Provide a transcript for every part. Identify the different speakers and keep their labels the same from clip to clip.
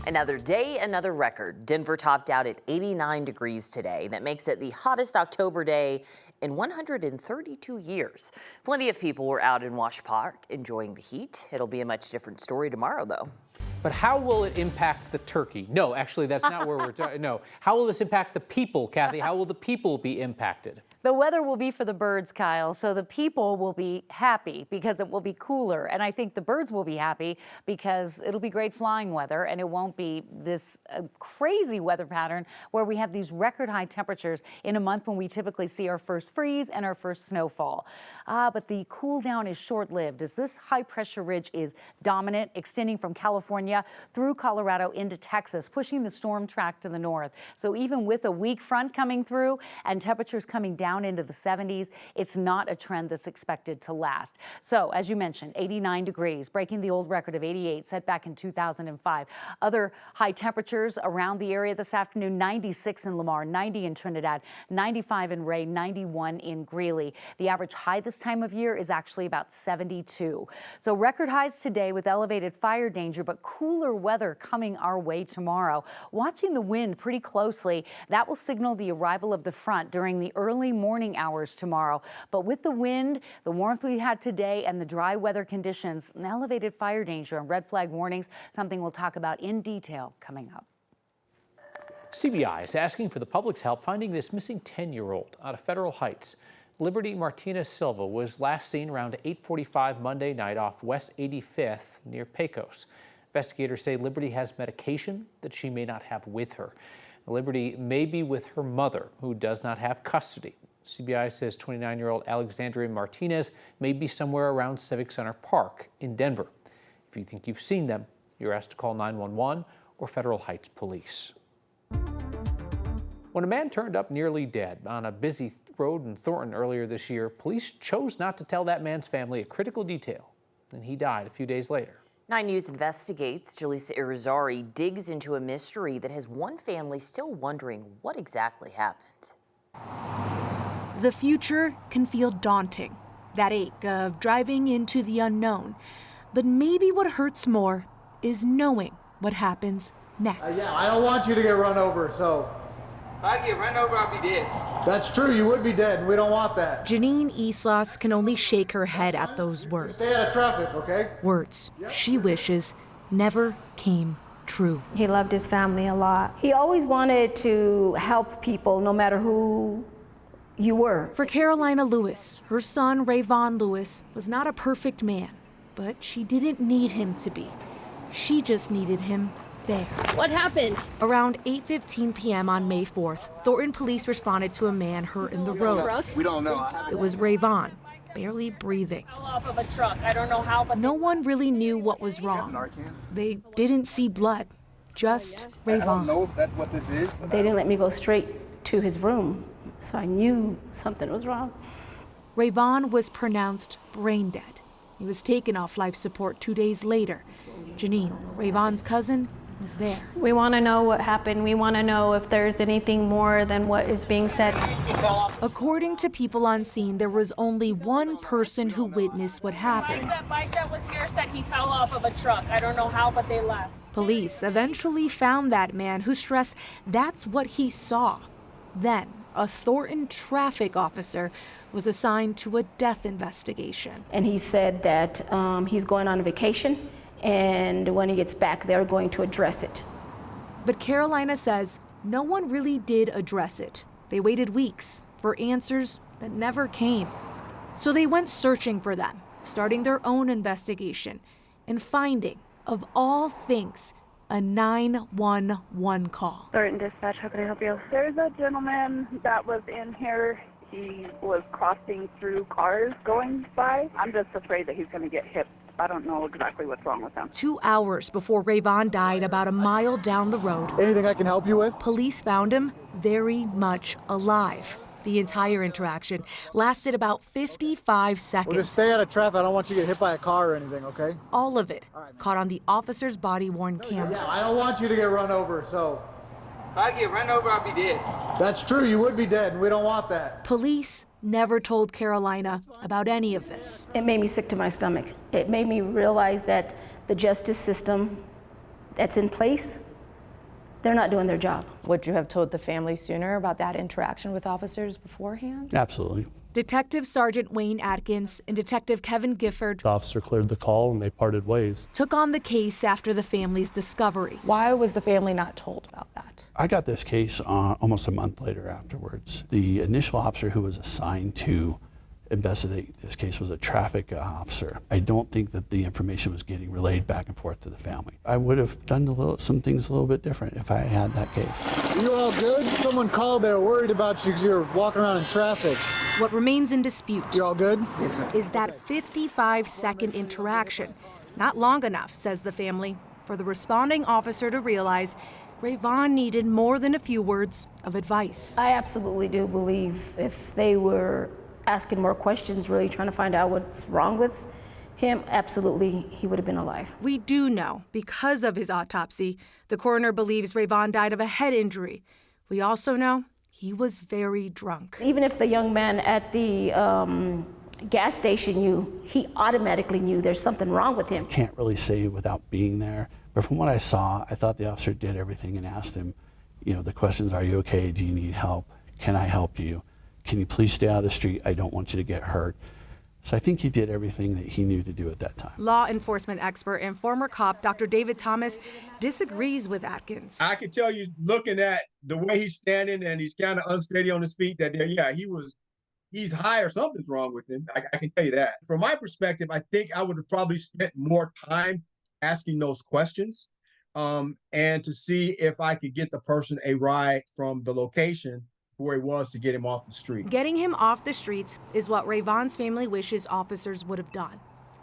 Speaker 1: Another day, another record. Denver topped out at 89 degrees today. That makes it the hottest October day in 132 years. Plenty of people were out in Wash Park enjoying the heat. It'll be a much different story tomorrow, though.
Speaker 2: But how will it impact the turkey? No, actually, that's not where we're talking. No. How will this impact the people, Kathy? How will the people be impacted?
Speaker 3: The weather will be for the birds, Kyle, so the people will be happy because it will be cooler. And I think the birds will be happy because it'll be great flying weather and it won't be this crazy weather pattern where we have these record high temperatures in a month when we typically see our first freeze and our first snowfall. But the cool down is short-lived as this high pressure ridge is dominant, extending from California through Colorado into Texas, pushing the storm track to the north. So even with a weak front coming through and temperatures coming down into the 70s, it's not a trend that's expected to last. So as you mentioned, 89 degrees, breaking the old record of 88 set back in 2005. Other high temperatures around the area this afternoon: 96 in Lamar, 90 in Trinidad, 95 in Ray, 91 in Greeley. The average high this time of year is actually about 72. So record highs today with elevated fire danger, but cooler weather coming our way tomorrow. Watching the wind pretty closely, that will signal the arrival of the front during the early morning hours tomorrow. But with the wind, the warmth we had today, and the dry weather conditions, and elevated fire danger and red flag warnings, something we'll talk about in detail coming up.
Speaker 2: CBI is asking for the public's help finding this missing 10-year-old out of Federal Heights. Liberty Martinez Silva was last seen around 8:45 Monday night off West 85th near Pecos. Investigators say Liberty has medication that she may not have with her. Liberty may be with her mother, who does not have custody. CBI says 29-year-old Alexandria Martinez may be somewhere around Civic Center Park in Denver. If you think you've seen them, you're asked to call 911 or Federal Heights Police. When a man turned up nearly dead on a busy road in Thornton earlier this year, police chose not to tell that man's family a critical detail, and he died a few days later.
Speaker 1: 9 News investigates. Jaleesa Irizarry digs into a mystery that has one family still wondering what exactly happened.
Speaker 4: The future can feel daunting, that ache of driving into the unknown. But maybe what hurts more is knowing what happens next.
Speaker 5: Yeah, I don't want you to get run over, so.
Speaker 6: If I get run over, I'll be dead.
Speaker 5: That's true, you would be dead, and we don't want that.
Speaker 4: Janine Islas can only shake her head at those words.
Speaker 5: Stay out of traffic, okay?
Speaker 4: Words she wishes never came true.
Speaker 7: He loved his family a lot. He always wanted to help people, no matter who you were.
Speaker 4: For Carolina Lewis, her son Rayvon Lewis was not a perfect man, but she didn't need him to be. She just needed him there.
Speaker 8: What happened?
Speaker 4: Around 8:15 p.m. on May 4th, Thornton Police responded to a man hurt in the road.
Speaker 6: We don't know.
Speaker 4: It was Rayvon, barely breathing.
Speaker 8: Fell off of a truck. I don't know how, but
Speaker 4: no one really knew what was wrong. They didn't see blood, just Rayvon.
Speaker 6: I don't know if that's what this is.
Speaker 7: They didn't let me go straight to his room, so I knew something was wrong.
Speaker 4: Rayvon was pronounced brain dead. He was taken off life support 2 days later. Janine, Rayvon's cousin, was there.
Speaker 7: We want to know what happened. We want to know if there's anything more than what is being said.
Speaker 4: According to people on scene, there was only one person who witnessed what happened.
Speaker 8: that bike that was here said he fell off of a truck. I don't know how, but they left.
Speaker 4: Police eventually found that man, who stressed that's what he saw. Then, a Thornton traffic officer was assigned to a death investigation.
Speaker 7: And he said that he's going on a vacation, and when he gets back, they're going to address it.
Speaker 4: But Carolina says no one really did address it. They waited weeks for answers that never came. So they went searching for them, starting their own investigation, and finding, of all things, a 911 call.
Speaker 9: Thornton Dispatch, how can I help you? There's a gentleman that was in here. He was crossing through cars going by. I'm just afraid that he's going to get hit. I don't know exactly what's wrong with him.
Speaker 4: 2 hours before Rayvon died, about a mile down the road,
Speaker 5: Anything I can help you with?
Speaker 4: police found him very much alive. The entire interaction lasted about 55 seconds.
Speaker 5: Well, just stay out of traffic. I don't want you to get hit by a car or anything, okay?
Speaker 4: All of it caught on the officer's body-worn camera.
Speaker 5: Yeah, I don't want you to get run over, so.
Speaker 6: If I get run over, I'll be dead.
Speaker 5: That's true, you would be dead, and we don't want that.
Speaker 4: Police never told Carolina about any of this.
Speaker 7: It made me sick to my stomach. It made me realize that the justice system that's in place they're not doing their job.
Speaker 10: Would you have told the family sooner about that interaction with officers beforehand?
Speaker 11: Absolutely.
Speaker 4: Detective Sergeant Wayne Atkins and Detective Kevin Gifford,
Speaker 11: The officer cleared the call and they parted ways.
Speaker 4: took on the case after the family's discovery.
Speaker 10: Why was the family not told about that?
Speaker 11: I got this case almost a month later afterwards. The initial officer who was assigned to investigate this case was a traffic officer. I don't think that the information was getting relayed back and forth to the family. I would have done some things a little bit different if I had that case.
Speaker 5: Are you all good? Someone called, they were worried about you because you were walking around in traffic.
Speaker 4: What remains in dispute
Speaker 5: You all good?
Speaker 6: Yes, sir.
Speaker 4: is that 55-second interaction. Not long enough, says the family, for the responding officer to realize Rayvon needed more than a few words of advice.
Speaker 7: I absolutely do believe if they were asking more questions, really trying to find out what's wrong with him, absolutely, he would have been alive.
Speaker 4: We do know, because of his autopsy, the coroner believes Rayvon died of a head injury. We also know he was very drunk.
Speaker 7: Even if the young man at the gas station knew, he automatically knew there's something wrong with him.
Speaker 11: Can't really say without being there, but from what I saw, I thought the officer did everything and asked him, the questions, are you okay? Do you need help? Can I help you? Can you please stay out of the street? I don't want you to get hurt. So I think he did everything that he knew to do at that time.
Speaker 4: Law enforcement expert and former cop Dr. David Thomas disagrees with Atkins.
Speaker 12: I can tell you, looking at the way he's standing and he's kind of unsteady on his feet, that he's high or something's wrong with him. I can tell you that. From my perspective, I think I would have probably spent more time asking those questions and to see if I could get the person a ride from the location where he was to get him off the street.
Speaker 4: Getting him off the streets is what Rayvon's family wishes officers would have done,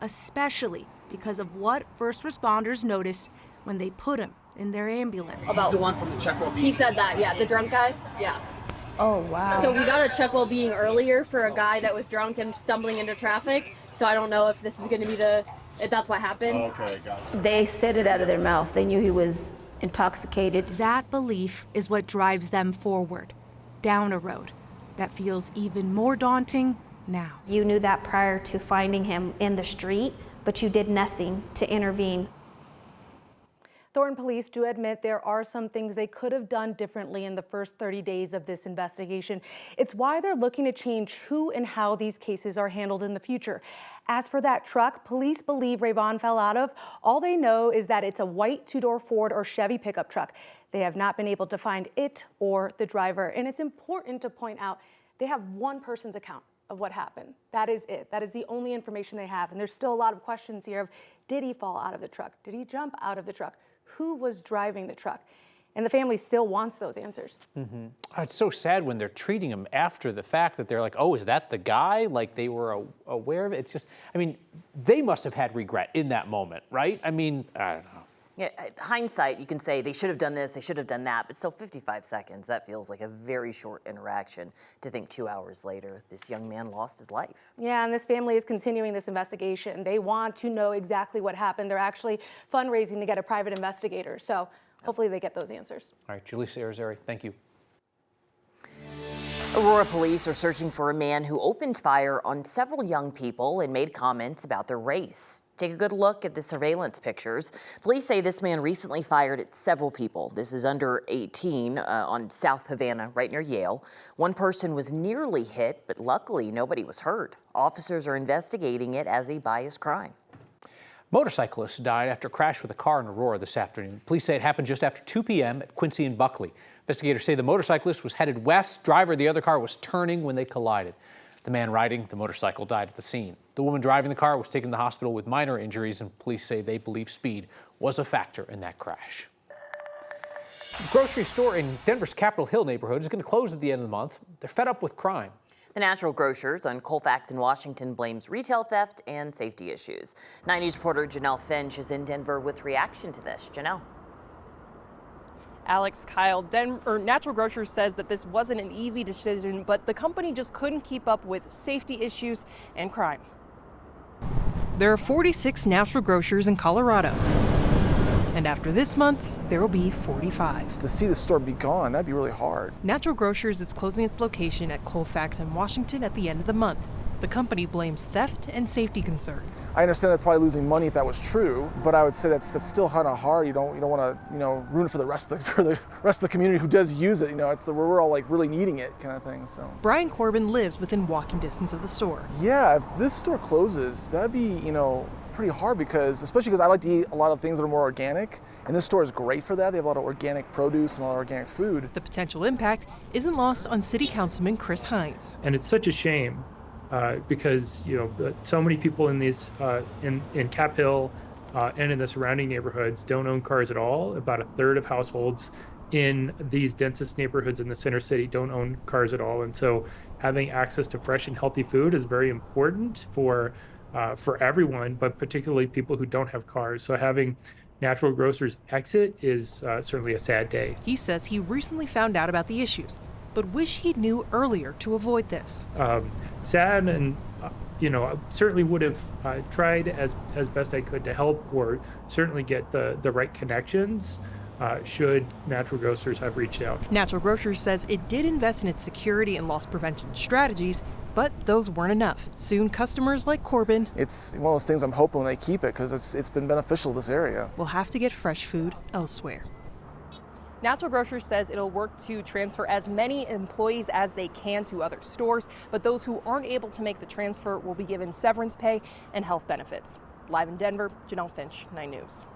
Speaker 4: especially because of what first responders noticed when they put him in their ambulance.
Speaker 6: About the one from the check well-being.
Speaker 8: He said that, yeah, the drunk guy. Yeah.
Speaker 10: Oh, wow.
Speaker 8: So we got a check well-being earlier for a guy that was drunk and stumbling into traffic. So I don't know if this is going to be if that's what happened.
Speaker 12: Okay, got it.
Speaker 7: They said it out of their mouth. They knew he was intoxicated.
Speaker 4: That belief is what drives them forward, down a road that feels even more daunting now.
Speaker 13: You knew that prior to finding him in the street, but you did nothing to intervene.
Speaker 14: Thornton Police do admit there are some things they could have done differently in the first 30 days of this investigation. It's why they're looking to change who and how these cases are handled in the future. As for that truck, police believe Rayvon fell out of. All they know is that it's a white two-door Ford or Chevy pickup truck. They have not been able to find it or the driver. And it's important to point out, they have one person's account of what happened. That is it. That is the only information they have. And there's still a lot of questions here of, did he fall out of the truck? Did he jump out of the truck? Who was driving the truck? And the family still wants those answers.
Speaker 2: Mm-hmm. Oh, it's so sad when they're treating him after the fact that they're like, oh, is that the guy? Like they were aware of it. It's just, they must have had regret in that moment, right? I don't know.
Speaker 1: Yeah, hindsight, you can say they should have done this, they should have done that, but still 55 seconds, that feels like a very short interaction to think 2 hours later this young man lost his life.
Speaker 14: Yeah, and this family is continuing this investigation. They want to know exactly what happened. They're actually fundraising to get a private investigator, so hopefully they get those answers.
Speaker 2: All right, Julissa Arizari, thank you.
Speaker 1: Aurora police are searching for a man who opened fire on several young people and made comments about their race. Take a good look at the surveillance pictures. Police say this man recently fired at several people. This is under 18 on South Havana, right near Yale. One person was nearly hit, but luckily nobody was hurt. Officers are investigating it as a biased crime.
Speaker 2: Motorcyclist died after a crash with a car in Aurora this afternoon. Police say it happened just after 2 p.m. at Quincy and Buckley. Investigators say the motorcyclist was headed west. Driver of the other car was turning when they collided. The man riding the motorcycle died at the scene. The woman driving the car was taken to the hospital with minor injuries, and police say they believe speed was a factor in that crash. The grocery store in Denver's Capitol Hill neighborhood is going to close at the end of the month. They're fed up with crime.
Speaker 1: The Natural Grocers on Colfax in Washington blames retail theft and safety issues. 9 News reporter Janelle Finch is in Denver with reaction to this. Janelle.
Speaker 15: Alex, Kyle, Natural Grocers says that this wasn't an easy decision, but the company just couldn't keep up with safety issues and crime. There are 46 Natural Grocers in Colorado. And after this month, there will be 45.
Speaker 16: To see the store be gone, that'd be really hard.
Speaker 15: Natural Grocers is closing its location at Colfax in Washington at the end of the month. The company blames theft and safety concerns.
Speaker 16: I understand they're probably losing money if that was true, but I would say that's still kind of hard. You don't want to ruin it for the rest of the community who does use it. We're all like really needing it kind of thing. So
Speaker 15: Brian Corbin lives within walking distance of the store.
Speaker 16: Yeah, if this store closes, that'd be pretty hard especially because I like to eat a lot of things that are more organic. And this store is great for that. They have a lot of organic produce and a lot of organic food.
Speaker 15: The potential impact isn't lost on City Councilman Chris Hines.
Speaker 17: And it's such a shame because so many people in these in Cap Hill and in the surrounding neighborhoods don't own cars at all. About a third of households in these densest neighborhoods in the center city don't own cars at all. And so having access to fresh and healthy food is very important for everyone, but particularly people who don't have cars. So having Natural Grocers exit is certainly a sad day.
Speaker 15: He says he recently found out about the issues, but wish he knew earlier to avoid this.
Speaker 17: Sad, and certainly would have tried as best I could to help, or certainly get the right connections should Natural Grocers have reached out.
Speaker 15: Natural Grocers says it did invest in its security and loss prevention strategies, but those weren't enough. Soon, customers like Corbin,
Speaker 16: it's one of those things I'm hoping they keep it because it's been beneficial to this area.
Speaker 15: Will have to get fresh food elsewhere. Natural Grocers says it'll work to transfer as many employees as they can to other stores, but those who aren't able to make the transfer will be given severance pay and health benefits. Live in Denver, Janelle Finch, 9 News.